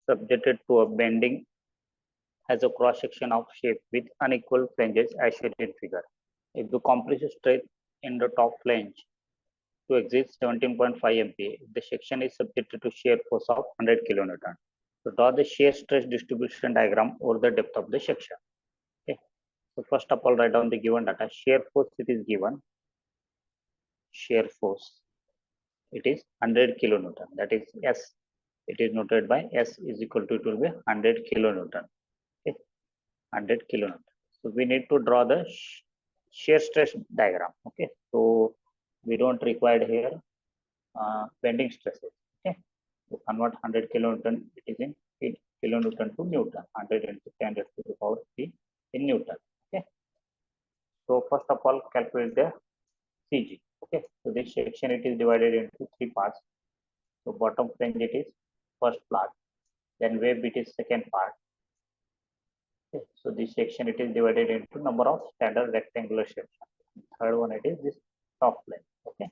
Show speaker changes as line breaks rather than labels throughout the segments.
subjected to a bending has a cross section of shape with unequal flanges as shown in figure. If the compressive stress in the top flange to exceed 17.5 MPa, the section is subjected to shear force of 100 kN. So draw the shear stress distribution diagram over the depth of the section. Okay. So first of all, write down the given data. Shear force it is given. Shear force it is 100 kN. That is S. It is noted by S is equal to, it will be 100 kN. Okay. 100 kN. So we need to draw the shear stress diagram. Okay. So we don't require here bending stresses. Okay. So convert 100 kilonewton, it is in kilonewton to Newton. 100 into 10 to the power 3 in Newton. Okay. So first of all, calculate the CG. Okay. So this section it is divided into 3 parts. So bottom flange it is first part, then wave it is second part. Okay. So this section it is divided into number of standard rectangular sections. Third one it is this top flange. Okay.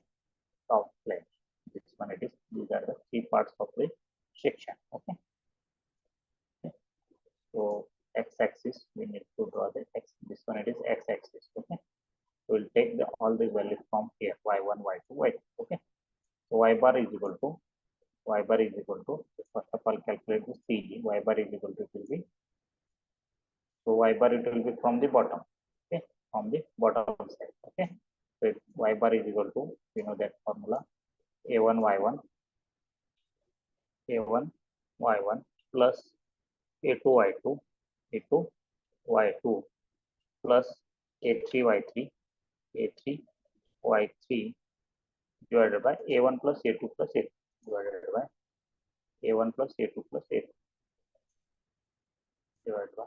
Top flange. This one it is, these are the 3 parts of the section. Okay. So x-axis we need to draw the x. This one it is x-axis. Okay. So we'll take all the values from here, y1, y2, y2. Okay. So y bar is equal to first of all calculate the CG. Y bar is equal to, it will be, so y bar it will be from the bottom. Okay. From the bottom side. Okay. So y bar is equal to, we know that formula, a1 y1 plus a2 y2 plus a3 y3 divided by a1 plus a2 plus a3 divided by a1 plus a2 plus a3 divided by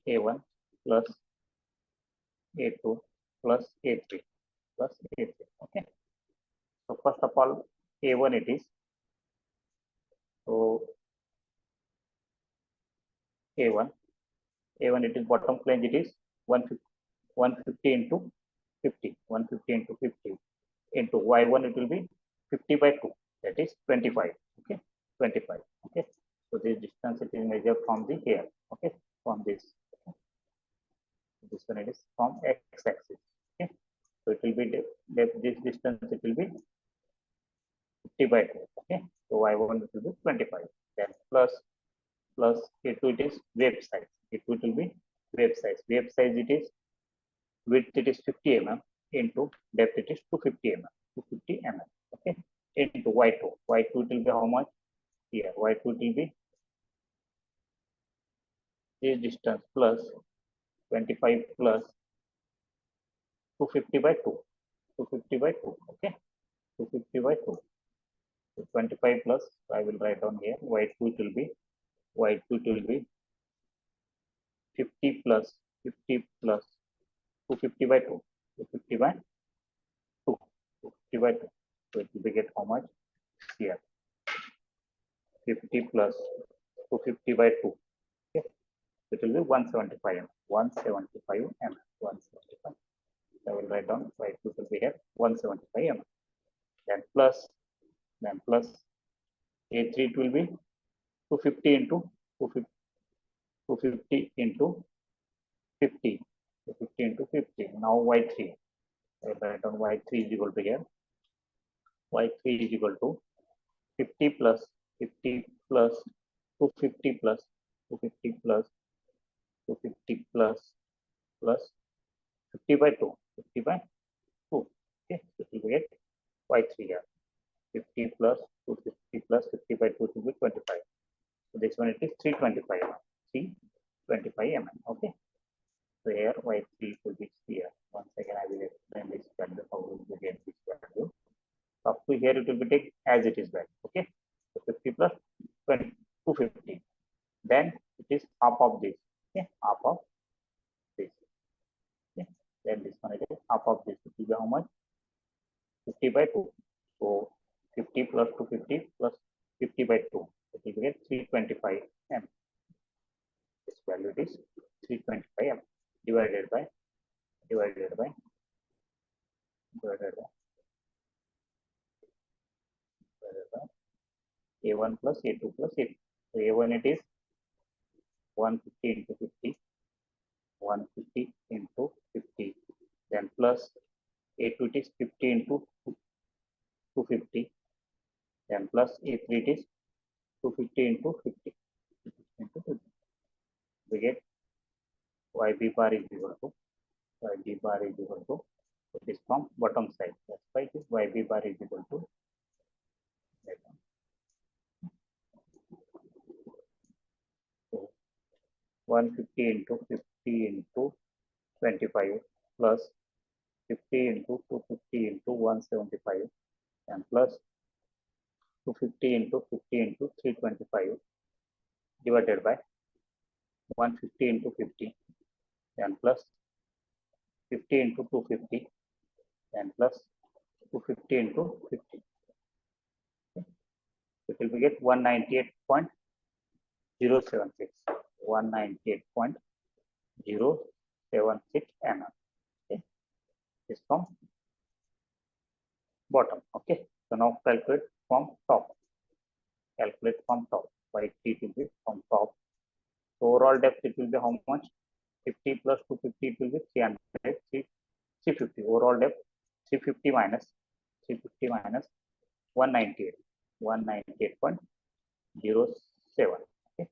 a1 plus a2 plus a3 plus a3. Okay. So first of all, a1 it is, so a1 it is bottom flange, it is 150 into 50 into y1 it will be 50 by 2, that is 25. Okay. 25. Okay. So this distance it is measured from the here. Okay. From this. Okay. This one it is from x-axis. Okay. So it will be this distance it will be 50 by 2. Okay. So y1 it will be 25. Then plus a2 it is wave size. It will be wave size. Wave size it is, width it is 50 mm into depth it is 250 mm. 250 mm. Okay. Into y2. Y2 it will be how much? Here y2 it will be this distance plus 25 plus 250 by 2. 250 by 2. Okay. 250 by 2. So 25 plus, I will write down here, y2 it will be 50 plus 250 by 2. 250 by 2. 250 by 2. So it will be get how much? Here. 50 plus 250 by 2. Okay. It will be 175 mm. 175 mm. 175. I will write down y2 will be here 175 mm. Then plus a3 it will be 250 into 250 into 50. 250 into 50. Now y3. I will write down y3 is equal to here. Y3 is equal to 50 plus 250 plus 250 plus 50 by 2. 50 by 2. Okay. So we get y3 here. 50 plus 250 plus 50 by 2 will be 25. So this one it is 325 mm. 325 mm. Okay. So here y3 will be here. Once again I will explain this value, how we will get this value. Up to here it will be take as it is value. Okay. So 50 plus 20, 250. Then it is half of this. Okay. Half of this. Okay. Then this one it is half of this. It will be how much? 50 by 2. So 50 plus 250 plus 50 by 2. It will get 325 m. This value is 325 m divided by a1 plus plus A2 plus A3. So A1 it is 150 into 50, 150 into 50, then plus A2 it is 50 into 250, then plus A3 it is 250 into 50, into 50. We get YB bar is equal to YB bar is equal to, it is from bottom side. That's why it is YB bar is equal to 150 into 50 into 25 plus 50 into 250 into 175 and plus 250 into 50 into 325 divided by 150 into 50 and plus 50 into 250 and plus 250 into 50. It will be get 198.076. 198.076 mm. Okay, this from bottom. Okay, so now calculate from top. Calculate from top. By t will be from top. So overall depth it will be how much? 50 plus 250 it will be 300. 350. Overall depth 350 minus 198. 198.07. Okay,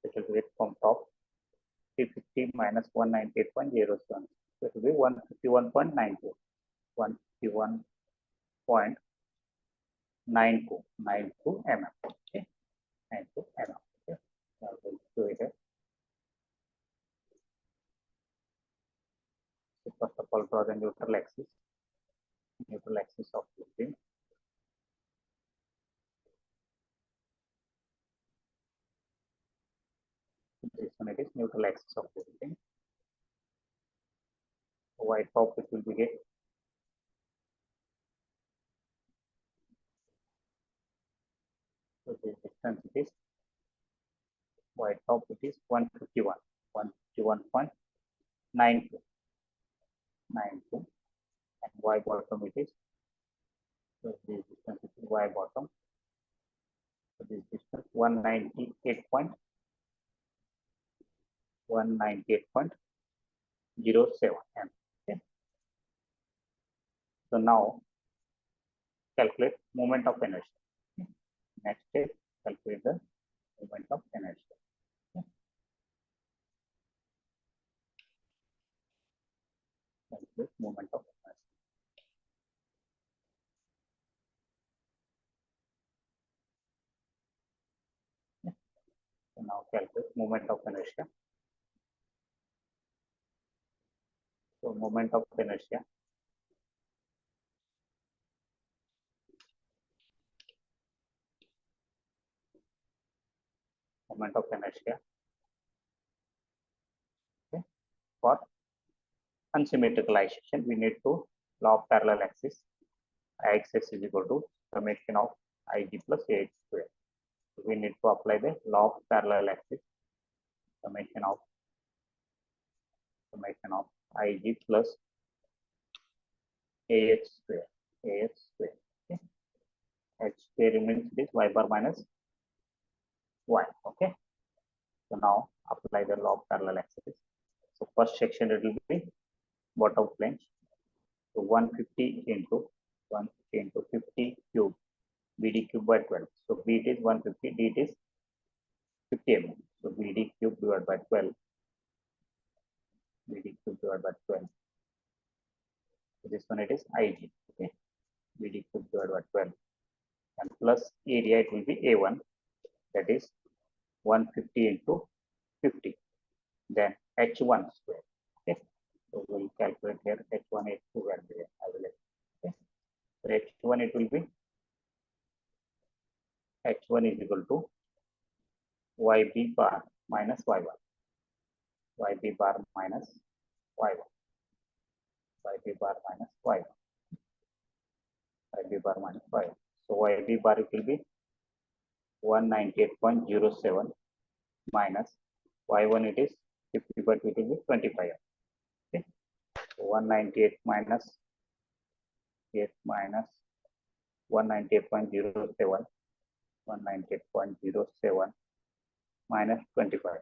it will be from top. 350 minus 198.07. So it will be 151.92. 151.92 mm. Okay, 92 mm. Okay, I will show it here. So first of all, draw the neutral axis of building. This one it is neutral axis of building. White top it will be get so this distance it is white top it is 151, 151.92, and y bottom it is so this distance it is y bottom. So this distance 198.07 m. Okay. So now calculate moment of inertia. Okay. Next step, calculate the moment of inertia. Okay. Calculate moment of inertia. Okay. So now calculate moment of inertia. So moment of inertia. Moment of inertia. Okay. For unsymmetrical isolation, we need to law of parallel axis. Axis is equal to summation of Ig plus AH square. So we need to apply the law of parallel axis. Summation of Ig plus AH square. Okay. H square remains this y bar minus y. Okay. So now apply the law of parallel axis. So first section it will be bottom flange. So 150 into 50 cube BD cube by 12. So B it is 150, D it is 50 mm. So BD cube divided by 12. BD cube divided by 12. So this one it is Ig. Okay. BD cube divided by 12. And plus area it will be A1, that is 150 into 50. Then H1 square. Okay. So we'll calculate here H1, H2 value available. Okay. So H1 it will be H1 is equal to YB bar minus Y1. YB bar minus Y1. YB bar minus Y1. YB bar minus Y1. So YB bar it will be 198.07 minus Y1 it is 50 but it will be 25. Okay. So 198 minus 8 minus 198.07 198.07 minus 25.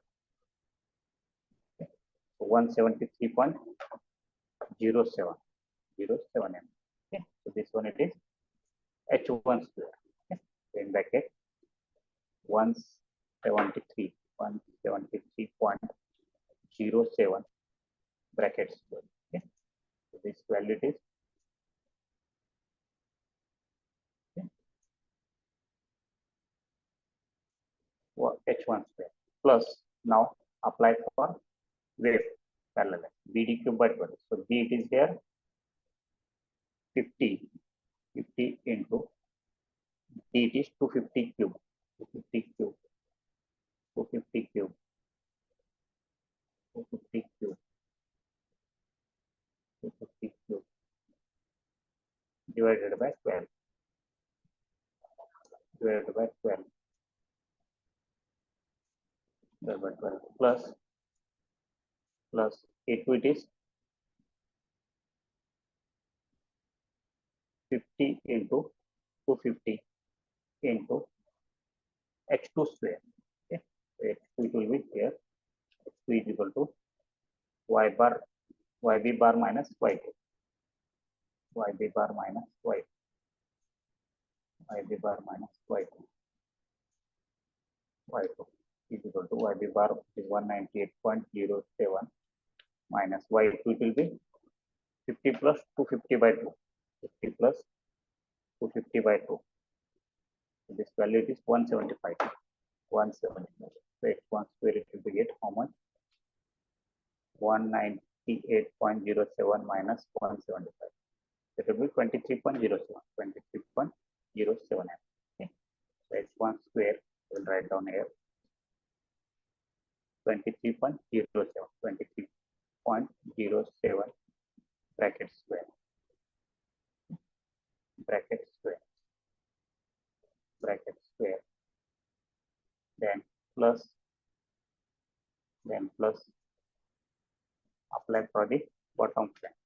So 173.07 m. Okay. So this one it is h1 square. Okay. So in bracket 173.07 bracket square. Okay. So this value is h1 square plus now apply for wave parallel bd cube by 12. So b it is there 50 into d it is 250 cube 250 cube 250 cube 250 cube 250 cube divided by 12 divided by 12 divided by 12 plus it is 50 into 250 into h2 square. Okay. So h2 it will be here. h2 is equal to y bar yb bar minus y2 yb bar minus y2 yb bar minus y2 y2 is equal to yb bar is 198.07 minus y2 it will be 50 plus 250 by 2 50 plus 250 by 2. So this value is 175 175. So h1 square it will be get how much 198.07 minus 175. It will be 23.07 23.07 m. Okay. So h1 square will write down here 23.07 23.07 bracket square bracket square bracket square then plus apply for the bottom plane.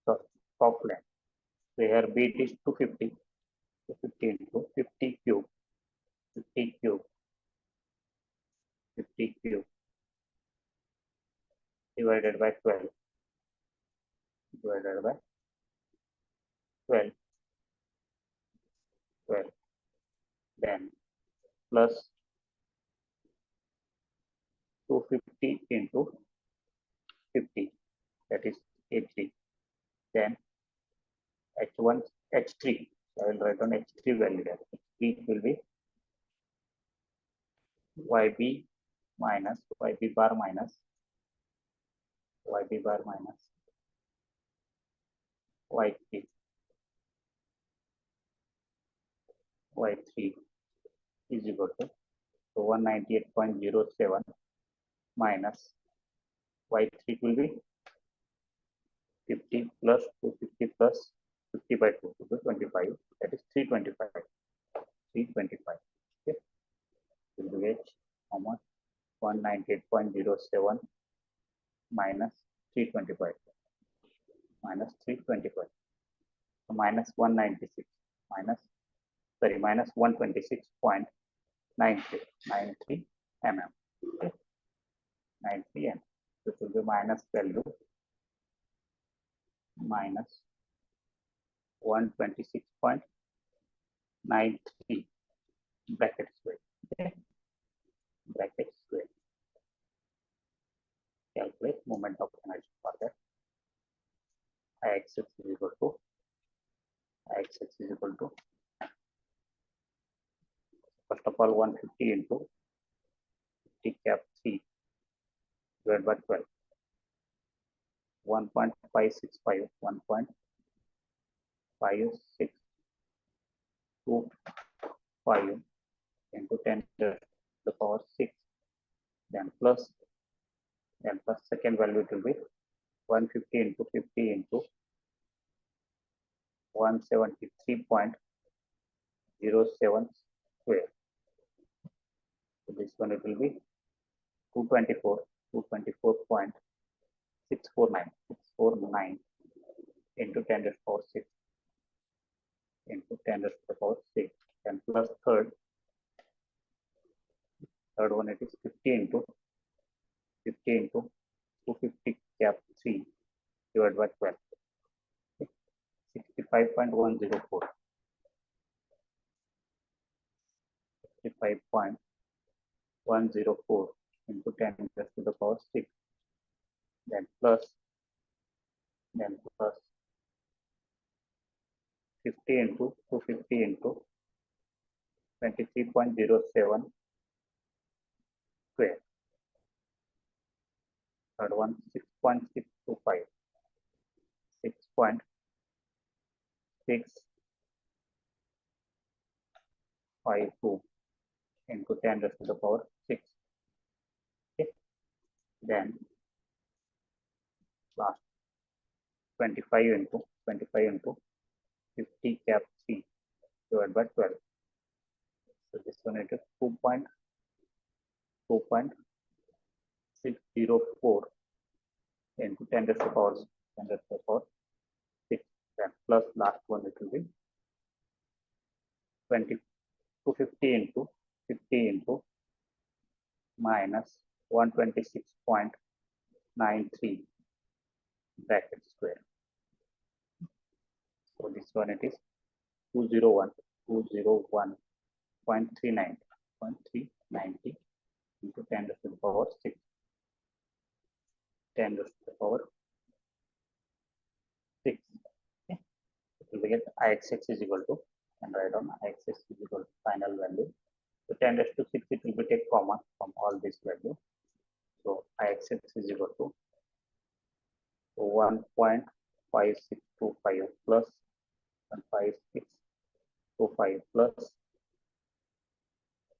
So top plane. So here b it is 250 250 into 50 cube 50 cube 50 cube divided by 12 divided by 12 12 then plus 250 into 50 that is h3 then h1 h3 I will write on h3 value there. h3 will be yb minus yb bar minus yb bar minus y3 y3 is equal to so 198.07 minus y3 will be 50 plus 250 plus 50 by 2 to 25 that is 325 325. Okay. Will be h how much 198.07 minus 325 minus 325 so minus 196 minus sorry minus 126.93 mm. Okay. 93 mm. This will be minus value minus 126.93 bracket square. Okay. Bracket square. Calculate moment of energy for that. Ix is equal to first of all 150 into 50 cap 3 divided by 12 1.565 1.5625 into 10 to the power 6 then plus second value will be 150 into 50 into 173.07 square. So this one it will be 224.649 into 10 to the power 6 into 10 to the power 6 and plus third Third one, it is 50 into 250 cap 3 divided by 12. 65.104. 65.104 into 10 raised to the power 6. Then plus 50 into 250 into 23.07 square. Third one, 6.625. 6.652 into 10 raised to the power 6. Okay. Then last 25 into 50 cap 3 divided by 12. So this one it is 2.604 into 10 raised to the power 6. Then plus last one it will be 250 into 50 into minus 126.93 bracket square. So this one it is 201.39 into 10 raised to the power 6. 10 raised to the power 6. Okay. It will get Ixx is equal to, and write down Ixx is equal to final value. So 10 raised to 6 it will be take common from all this value. So Ixx is equal to 1.5625 plus 15625 plus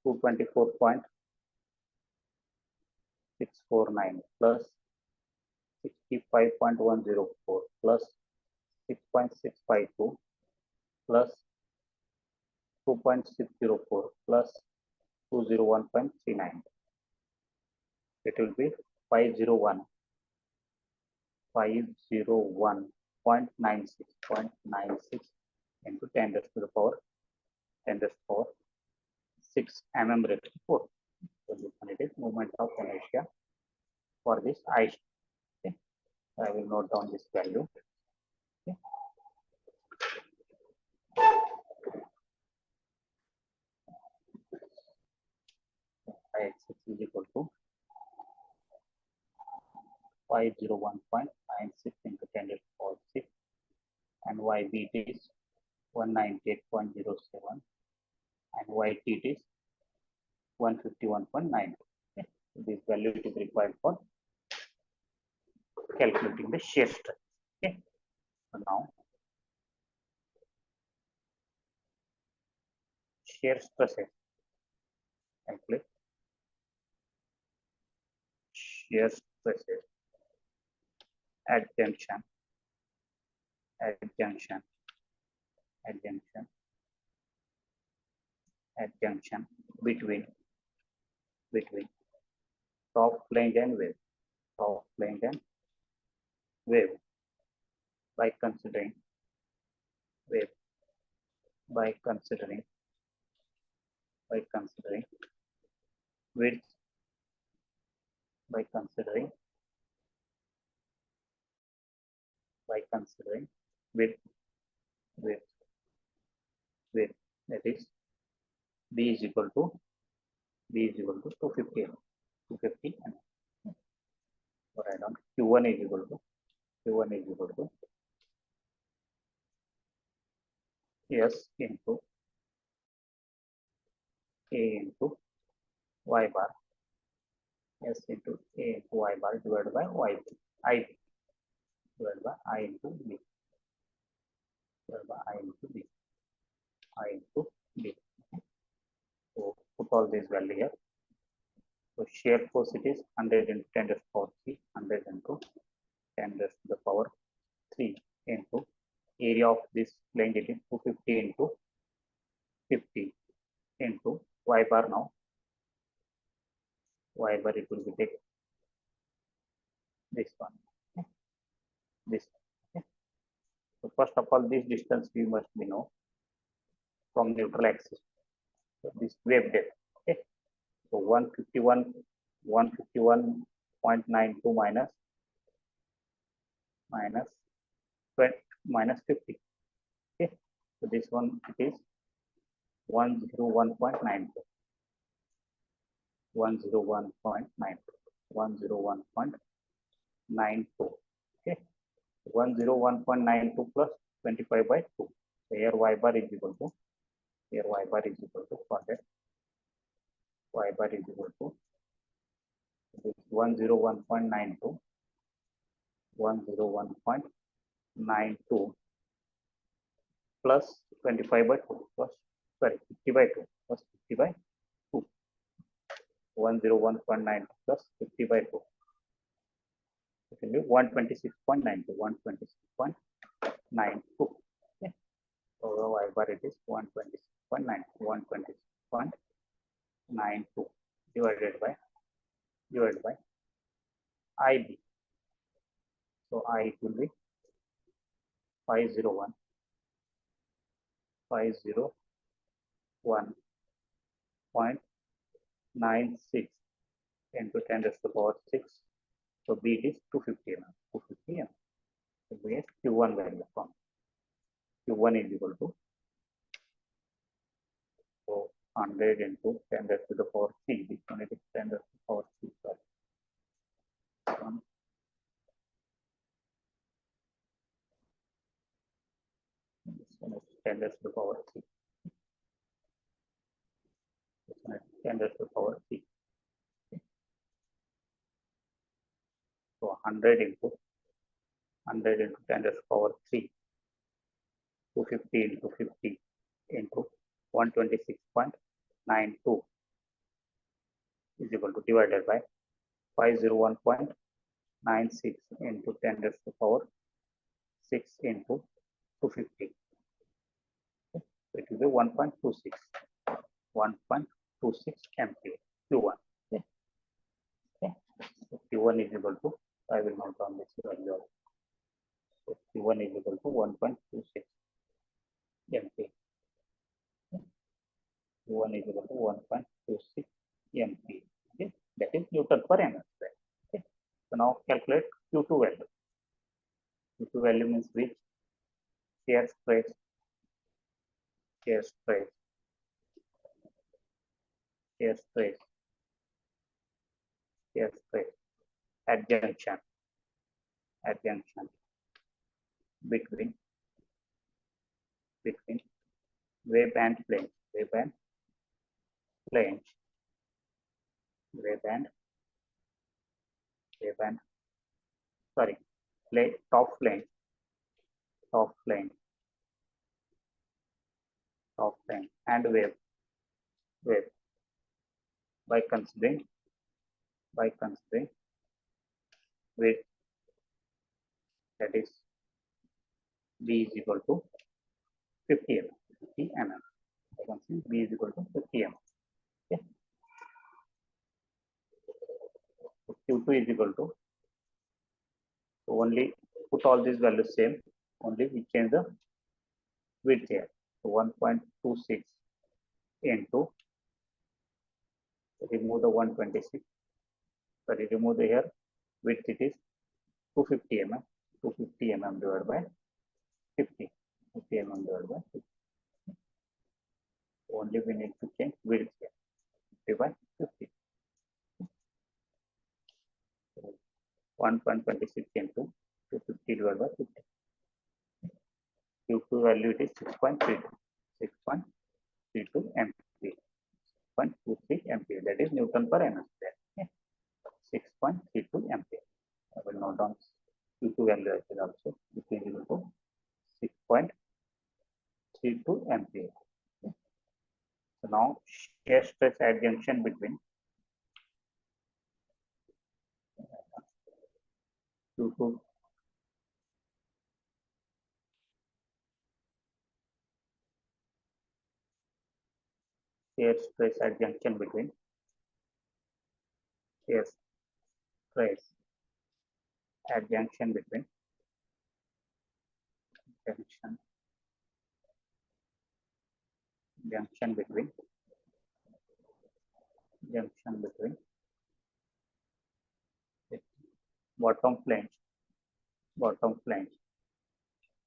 224.649 plus 65.104 plus 6.652 plus 2.604 plus 201.39. It will be 501.96 into 10 raised to the power 6 mm raised to 4. So this one it is moment of inertia for this I. Okay. I will note down this value. Okay. Ix is equal to 501.96 into 10 raised to the power 6, and Yb it is 198.07, and Yt it is 151.9. Okay. So this value is required for calculating the shear stress. Okay. So now shear stresses. Calculate shear stresses at junction between top flange and wave by considering wave by considering width by considering width width width, that is b is equal to 250 and write down q1 is equal to s into a into y bar, s into a into y bar divided by y I divided by I into b divided by I into b I into b. So put all these value here. So shear force it is 100 into 10 raised to the power 3, 100 into 10 raised to the power 3 into area of this flange it is 250 into 50 into y bar. Now y bar it will be take this one, okay. This one, okay. So first of all this distance we must be know from neutral axis. So this wave depth, okay. So 151.92 minus 20, minus 50. Okay, so this one it is 101.92. 101.92. Okay, 101.92 plus 25 by 2. So here y bar is equal to, here y bar is equal to, for that y bar is equal to 101.92, 101.92 plus 25 by 2 plus, sorry, 50 by 2 plus 50 by 2. 101.92 plus 50 by 2. It will be 126.92. 126.92. Okay. So y bar it is 126.92. 126.92 divided by IB. So I it will be 501. 501.96 into 10 raised to the power 6. So B it is 250 mm. 250 mm. So we have Q1 value from Q1 is equal to 100 into 10 raised to the power 3. This one is 10 raised to the power 3. Sorry. This one is 10 raised to the power 3. This one is 10 raised to the power 3. So 100 into 10 raised to the power 3. 250 into 50 into 126.92 is equal to divided by 501.96 into 10 raised to the power 6 into 250. So it will be 1.26. 1.26 ampere Q1. Okay. Okay. So Q1 is equal to, I will note down this value. So Q1 is equal to 1.26 ampere. Okay. Q1 is equal to 1.26 ampere. Okay. That is Newton per mm square. Okay. So now calculate Q2 value. Q2 value means which? Shear stress, shear stress, shear stress, shear stress, adjunction between wave and flange, wave and flange, wave and sorry, top flange, and wave by considering width, that is B is equal to 50 mm. 50 mm. I can see B is equal to 50 mm. Okay. So Q2 is equal to, so only put all these values same, only we change the width here. So 1.26 into, remove the 126, sorry, remove the here, width it is 250 mm. 250 mm divided by 50. 50 mm divided by 50. Only we need to change width here. 50 by 50. 1.26 into 250 divided by 50. Q2 value it is 6.32. 6.32 ampere. 6.23 ampere. That is Newton per mm square. Okay. 6.32 ampere. I will note down Q2 value as well also. It is equal to 6.32 ampere. Okay. So now shear stress adjunction between Q2 shear stress adjunction between shear stress adjunction between junction between bottom flange, bottom flange,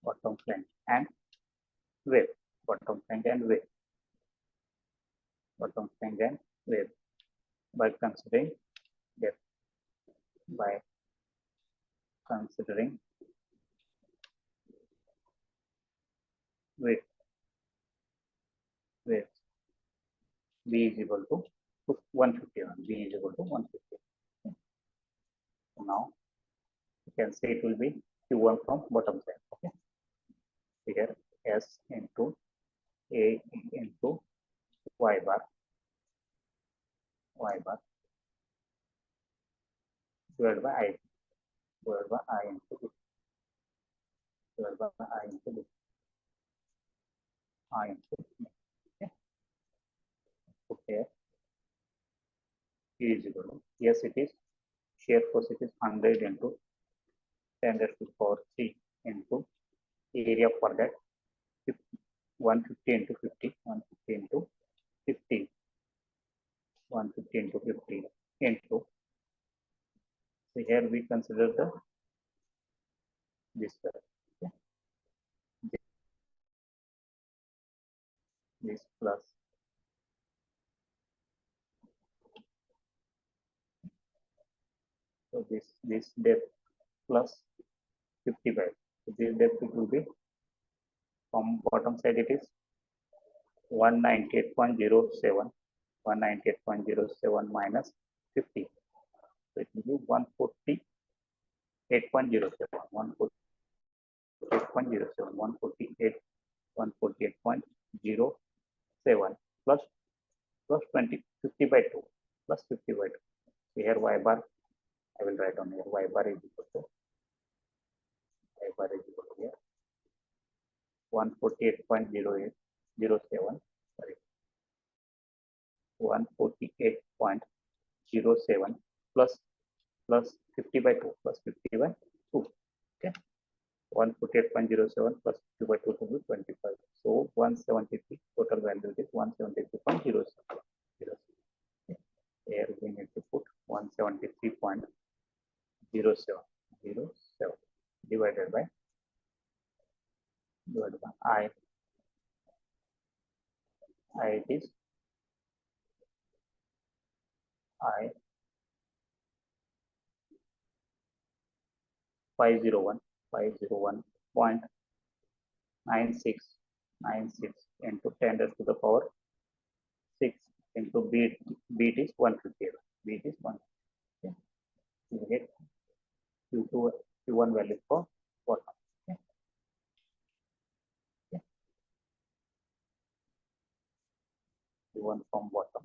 bottom flange and wave, bottom flange and wave, bottom flange and wave by considering depth, by considering width, width. B is equal to 151. B is equal to 150. So now you can say it will be Q1 from bottom side. Okay. Here S into A into Y bar divided by I divided by I into B divided by I into B I into B. Okay. So here E is equal to, yes it is, shear force it is 100 into 10 raised to power 3 into area for that 150 into 50, 150 into 50, 150 into 50 into, so here we consider the this square, okay. This plus so this depth plus 55. So this depth it will be from bottom side it is 198.07, 198.07 minus 50. So it will be 148.07, 148.07, 148.07 plus 20, 50 by 2 plus 50 by 2. So here y bar I will write on here, y bar is equal to 148.07, sorry, 148.07 plus 50 by 2 plus 50 by 2. Okay. 148.07 plus 50 by 2 to be 25. So 173 total value is 173.07. Okay. Here we need to put 173.07 divided by I. I it is I 501.9696 into 10 raised to the power 6 into B it is 150. B it is 1. Okay. You get Q2 Q1 value for bottom. Okay. Okay. Q1 from bottom.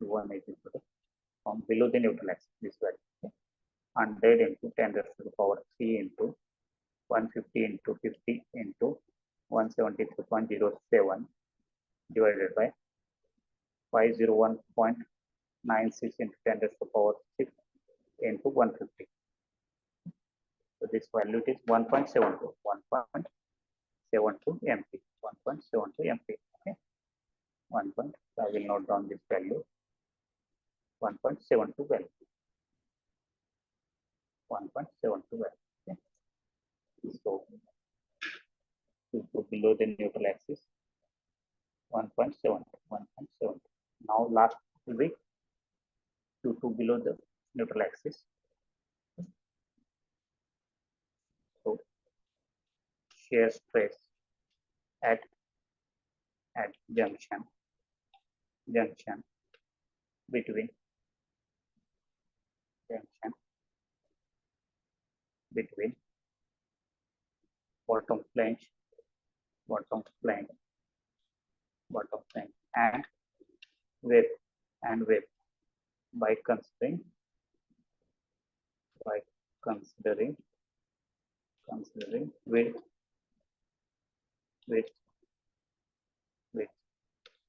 Q1 is equal to from below the neutral axis this value. Okay. 100 into 10 raised to the power 3 into 150 into 50 into 173.07 divided by 501.96 into 10 raised to the power 6 into 150. So this value is 1.72, 1.72 MP, 1.72 MP. Okay. 1. I will note down this value. 1.72 value. 1.72 value. Okay. So to below the neutral axis. 1.7. 1.7. Now last will be Q2 below the neutral axis. So shear stress at junction between bottom flange and wave by considering width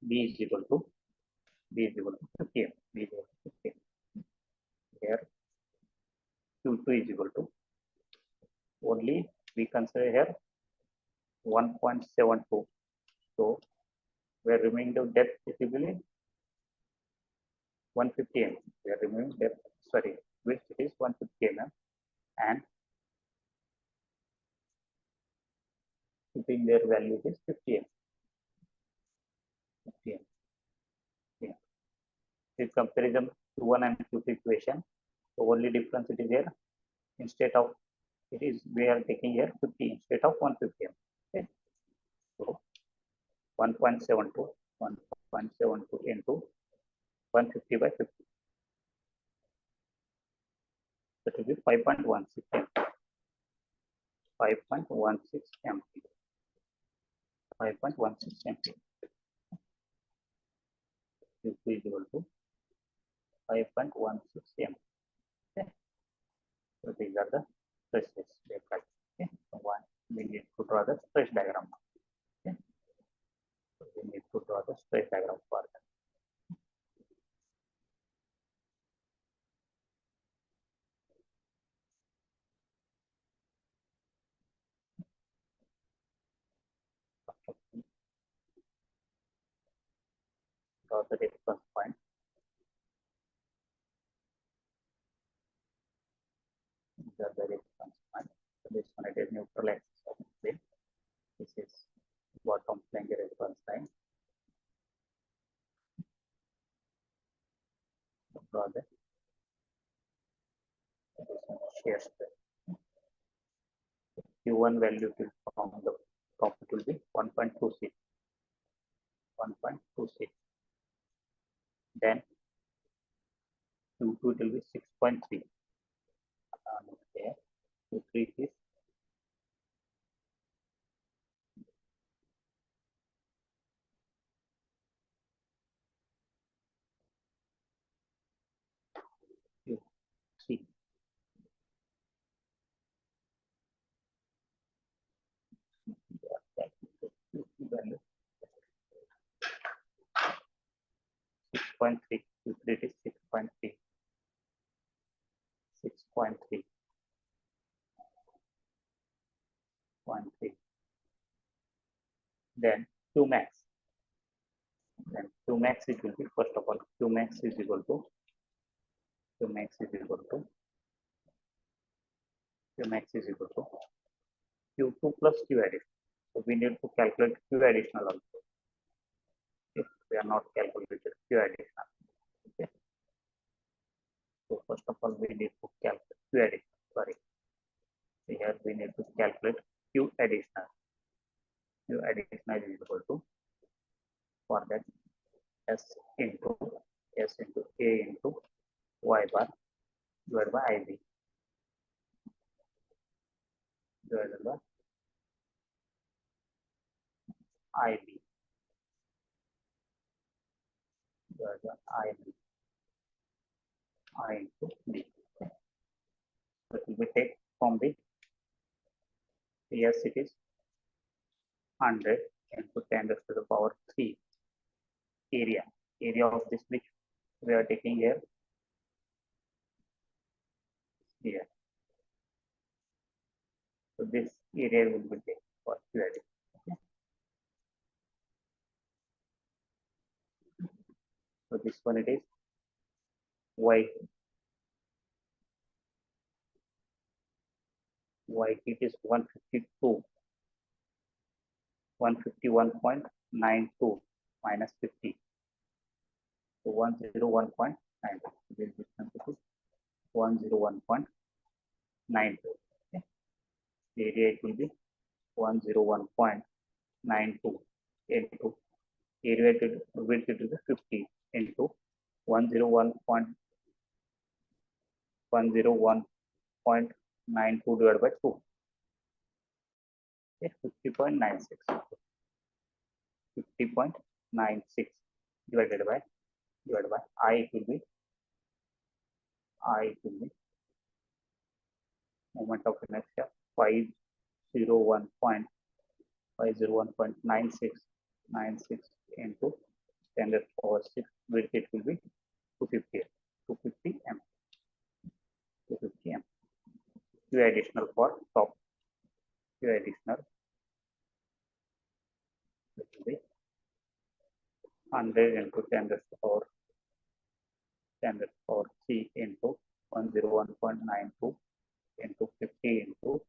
B is equal to 50 m. B is equal to 50 m. Here Q2 is equal to only we consider here 1.72. So we are removing the depth basically 150 mm. We are removing depth, sorry, width is 150 mm, and keeping their value is 50 mm. 50 mm. Yeah. With comparison to 1 and 2 equation, the only difference it is here. Instead of it is we are taking here 50 instead of 150 mm. Okay. So 1.72 1.72 into 150 by 50. That will be 5.16 mm. 5.16 mm. 5.16 mm. Is equal to 5.16 mm. Okay. So these are the stresses. Okay. So one, we need to draw the stress diagram. Okay. So we need to draw the stress diagram for that. Draw the reference point. These are the reference point. So this one it is neutral axis of the plane. This is bottom plane reference line. So draw the shear stress. Q1 value will from the top it will be 1.26. 1.26. Then Q2 it will be 6.3. Okay. Q3 is Q3. Value 6.3. Q3 is 6.3. 6.3. 0.3. Then Q max. Then Q max it will be first of all Q max is equal to Q max is equal to Q max is equal to Q2 plus Q additional. So we need to calculate Q additional also. If we are not calculated Q additional. Okay. So first of all we need to calculate Q additional. Sorry. Here we need to calculate Q additional. Q additional is equal to, for that, S into A into Y bar divided by IB divided by IB divided by IB I into B. Okay. So it will be take from the yes it is 100 into 10 raised to the power 3 area of this which we are taking here. So this area will be there for Q addition. Okay. So this one it is Y it is 152 151.92 minus 50. So 101.92. This distance is 101.92. Okay. The area it will be 101.92 into area width it will be 50 into 101.92 divided by 2. Okay, 50.96. 50.96 divided by I it will be moment of inertia 501.96 into 10 to the power 6 width it will be 250 m. 250 m. Q additional for top. Q additional it will be 100 into 10 to the power 10 raised to the power 3 into 101.92 into 50 into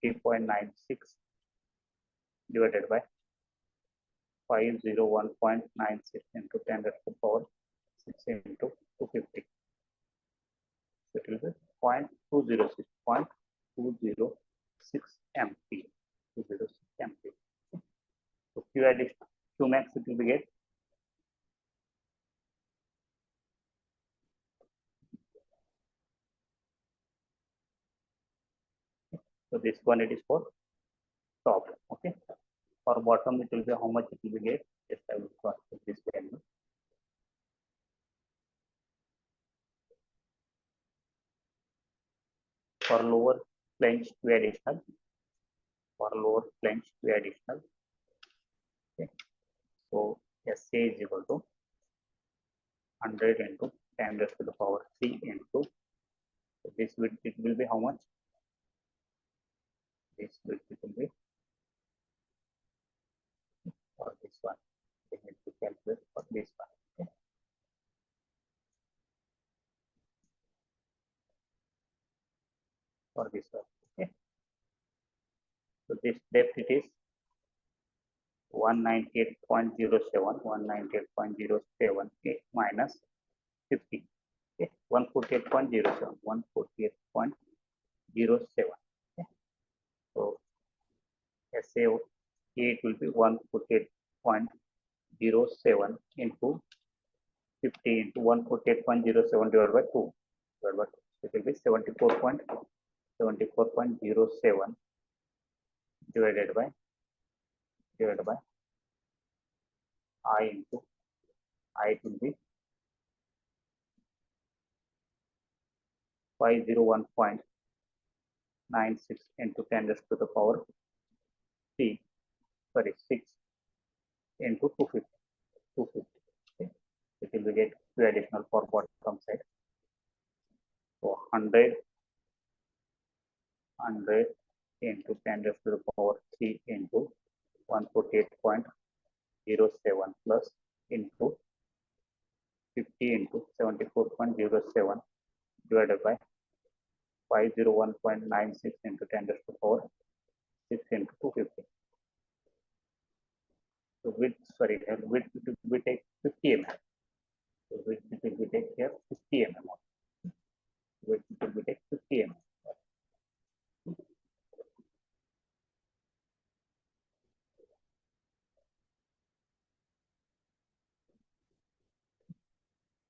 50.96 divided by 501.96 into 10 raised to the power 6 into 250. So it will be 0.206, 0.206 MP. 206 MP. So Q addition, Q max it will be get. So this one it is for top. Okay. For bottom it will be how much it will be get. Just I will cross check this value. For lower flange Q additional. For lower flange Q additional. Okay. So SA is equal to 100 into 10 raised to the power 3 into, so this will, it will be how much? This will be for this one. We need to calculate for this one. Okay. For this one. Okay. So this depth it is 198.07, 198.07 minus 50. Okay. 148.07, 148.07. Okay. So SA it will be 148.07 into 50 into 148.07 divided by 2. Divided by 2. It will be 74.07 divided by I into I, it will be 501.96 into 10 raised to the power 6 into 250. 250. Okay. It will be get Q additional for bottom side. So 100 into 10 raised to the power 3 into 148.07 plus into 50 into 74.07 divided by 501.96 into 10 raised to the power 6 into 250. So width we take 50 mm. So width we take here 50 mm. Width we take 50 mm.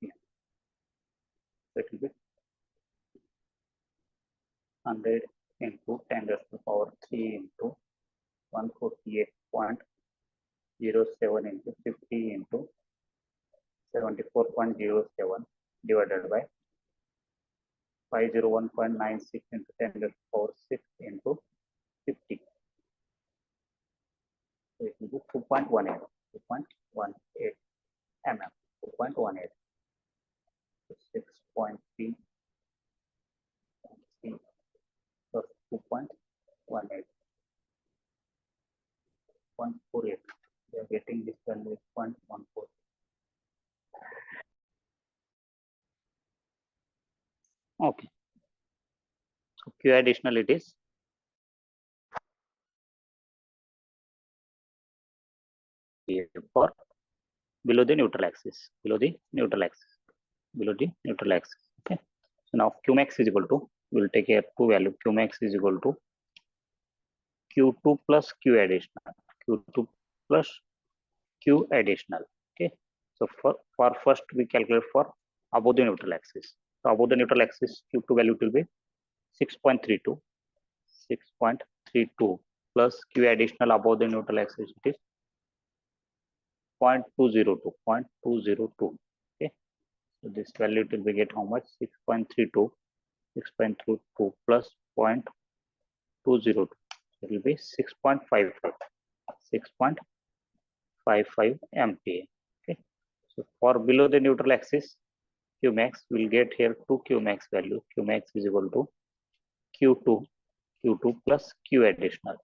Yeah. So it will be 100 into 10 raised to the power 3 into 148.07 into 50 into 74.07 divided by 501.96 into 10 raised to the power 6 into 50. So it will be 2.18 mm. 2.18. 6.3 plus 2.18. 0.48. We are getting this value is 0.14. Okay. So Q additional it is for below the neutral axis. Okay. So now Q max is equal to, we will take here two value. Q max is equal to Q2 plus Q additional. Q2 plus Q additional. Okay. So for first we calculate for above the neutral axis. So above the neutral axis, Q2 value will be 6.32. 6.32 plus Q additional above the neutral axis, it is 0.202. 0.202. Okay. So this value will be get how much? 6.32. 6.32 plus 0.202. It will be 6.55. 6.55 MPa. Okay. So for below the neutral axis, Q max will get here two Q max value. Q max is equal to Q2 plus Q additional.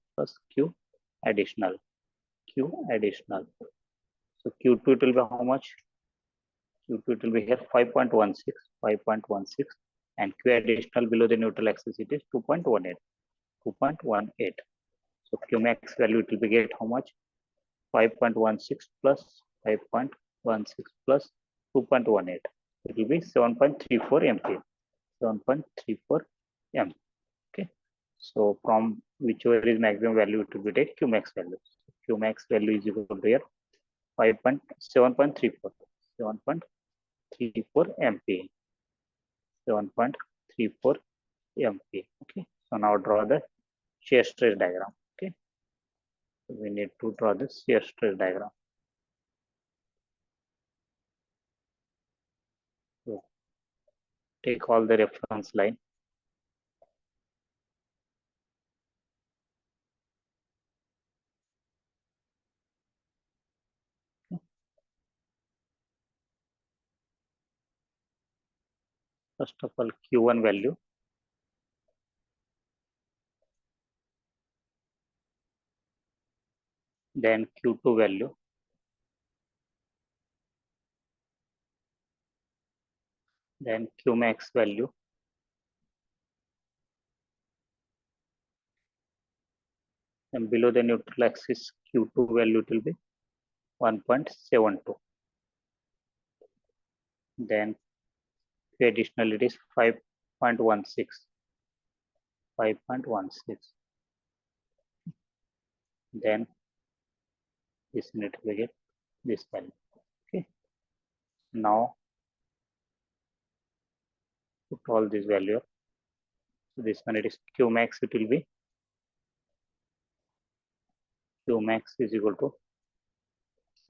So Q2 it will be how much? Q2 it will be here 5.16, and Q additional below the neutral axis it is 2.18. So Q max value it will be get how much? 5.16 plus 5.16 plus 2.18. It will be 7.34 MPa. 7.34 M. Okay. So from whichever is maximum value, it will be take Q max value. Q max value is equal to here 7.34 MPa. 7.34 MPa. Okay. So now draw the shear stress diagram. Okay. So we need to draw the shear stress diagram. So take all the reference line. First of all, Q1 value, then Q2 value, then Q max value, and below the neutral axis Q2 value it will be 1.72. Then additional it is 5.16. Then this unit will get this value. Okay. Now put all this value. So this one it is Q max, it will be Q max is equal to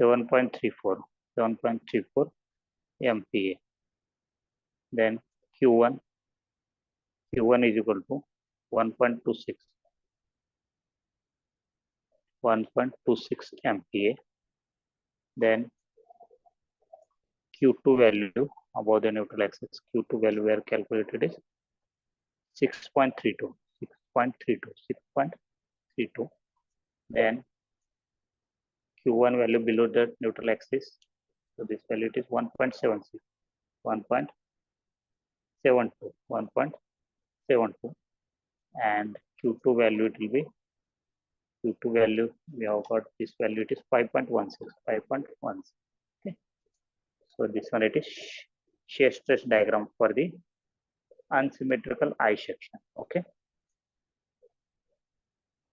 7.34 MPa. Then Q1 is equal to 1.26 MPa. Then Q2 value above the neutral axis, Q2 value we are calculated is 6.32. Then Q1 value below the neutral axis, so this value it is 1.76, 1.72, and Q2 value it will be, Q2 value we have got this value it is 5.16. Okay. So this one it is shear stress diagram for the unsymmetrical I section. Okay.